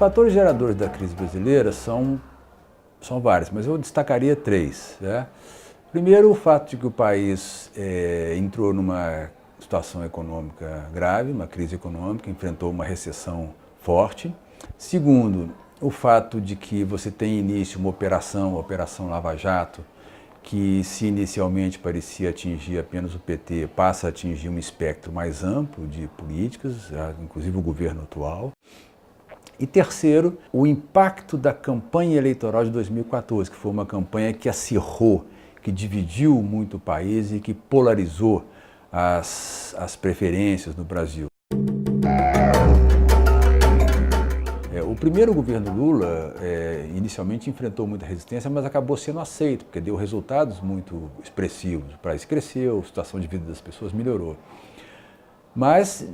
fatores geradores da crise brasileira são vários, mas eu destacaria três, né? Primeiro, o fato de que o país entrou numa situação econômica grave, uma crise econômica, enfrentou uma recessão forte. Segundo, o fato de que você tem início uma operação, a Operação Lava Jato, que se inicialmente parecia atingir apenas o PT, passa a atingir um espectro mais amplo de políticas, inclusive o governo atual. E terceiro, o impacto da campanha eleitoral de 2014, que foi uma campanha que acirrou, que dividiu muito o país e que polarizou as preferências no Brasil. O primeiro governo Lula inicialmente enfrentou muita resistência, mas acabou sendo aceito, porque deu resultados muito expressivos. O país cresceu, a situação de vida das pessoas melhorou. Mas,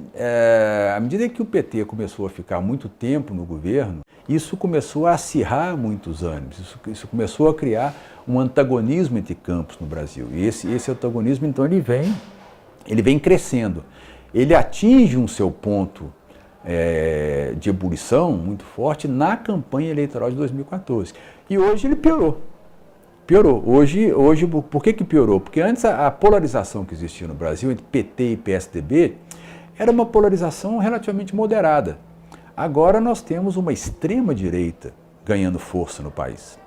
à medida que o PT começou a ficar muito tempo no governo, isso começou a acirrar muitos ânimos, isso começou a criar um antagonismo entre campos no Brasil. E esse antagonismo, então, ele vem crescendo. Ele atinge um seu ponto de ebulição muito forte na campanha eleitoral de 2014. E hoje ele piorou. Hoje, por que piorou? Porque antes a polarização que existia no Brasil entre PT e PSDB era uma polarização relativamente moderada. Agora nós temos uma extrema-direita ganhando força no país.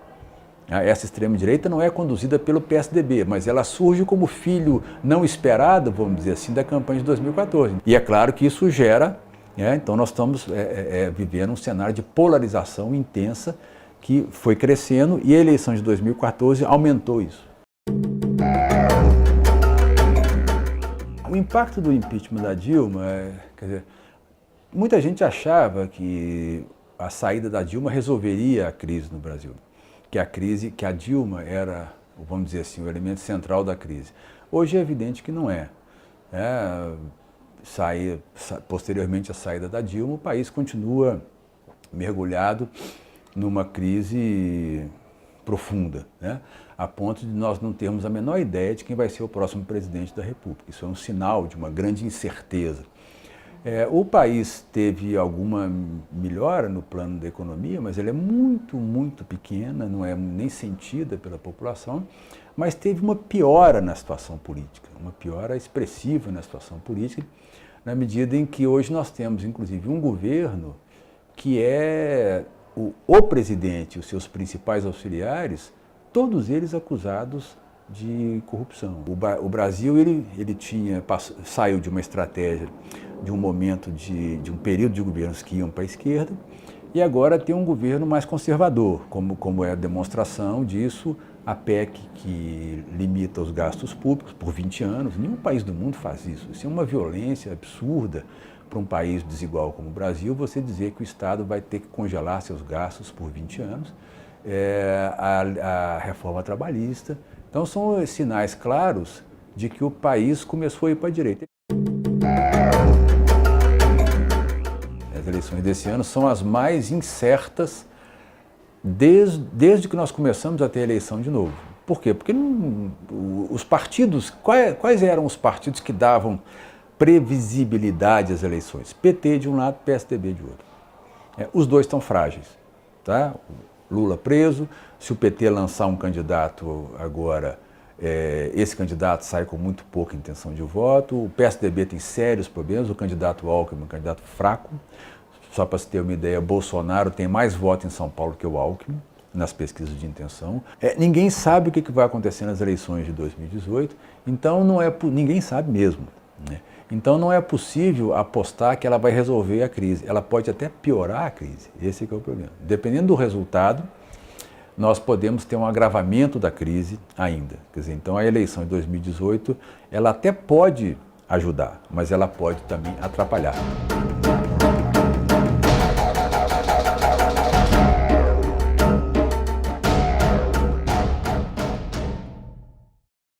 Essa extrema-direita não é conduzida pelo PSDB, mas ela surge como filho não esperado, vamos dizer assim, da campanha de 2014. E é claro que isso gera, então nós estamos vivendo um cenário de polarização intensa que foi crescendo e a eleição de 2014 aumentou isso. O impacto do impeachment da Dilma, quer dizer, muita gente achava que a saída da Dilma resolveria a crise no Brasil, que a Dilma era, vamos dizer assim, o elemento central da crise. Hoje é evidente que não é. Posteriormente à saída da Dilma, o país continua mergulhado numa crise profunda, a ponto de nós não termos a menor ideia de quem vai ser o próximo presidente da República. Isso é um sinal de uma grande incerteza. O país teve alguma melhora no plano da economia, mas ela é muito, muito pequena, não é nem sentida pela população, mas teve uma piora na situação política, uma piora expressiva na situação política, na medida em que hoje nós temos, inclusive, um governo que é o presidente e os seus principais auxiliares, todos eles acusados de corrupção. O Brasil saiu de uma estratégia, de um momento, de um período de governos que iam para a esquerda, e agora tem um governo mais conservador, como é a demonstração disso, a PEC que limita os gastos públicos por 20 anos. Nenhum país do mundo faz isso. Isso é uma violência absurda para um país desigual como o Brasil, você dizer que o Estado vai ter que congelar seus gastos por 20 anos, a reforma trabalhista. Então são sinais claros de que o país começou a ir para a direita. As eleições desse ano são as mais incertas desde que nós começamos a ter eleição de novo. Por quê? Porque os partidos, quais eram os partidos que davam previsibilidade às eleições? PT de um lado, PSDB de outro. Os dois estão frágeis. Tá? Lula preso, se o PT lançar um candidato agora, esse candidato sai com muito pouca intenção de voto, o PSDB tem sérios problemas, o candidato Alckmin é um candidato fraco. Só para se ter uma ideia, Bolsonaro tem mais votos em São Paulo que o Alckmin, nas pesquisas de intenção. Ninguém sabe o que vai acontecer nas eleições de 2018, então ninguém sabe mesmo. Então não é possível apostar que ela vai resolver a crise. Ela pode até piorar a crise, esse que é o problema. Dependendo do resultado, nós podemos ter um agravamento da crise ainda. Quer dizer, então a eleição de 2018, ela até pode ajudar, mas ela pode também atrapalhar.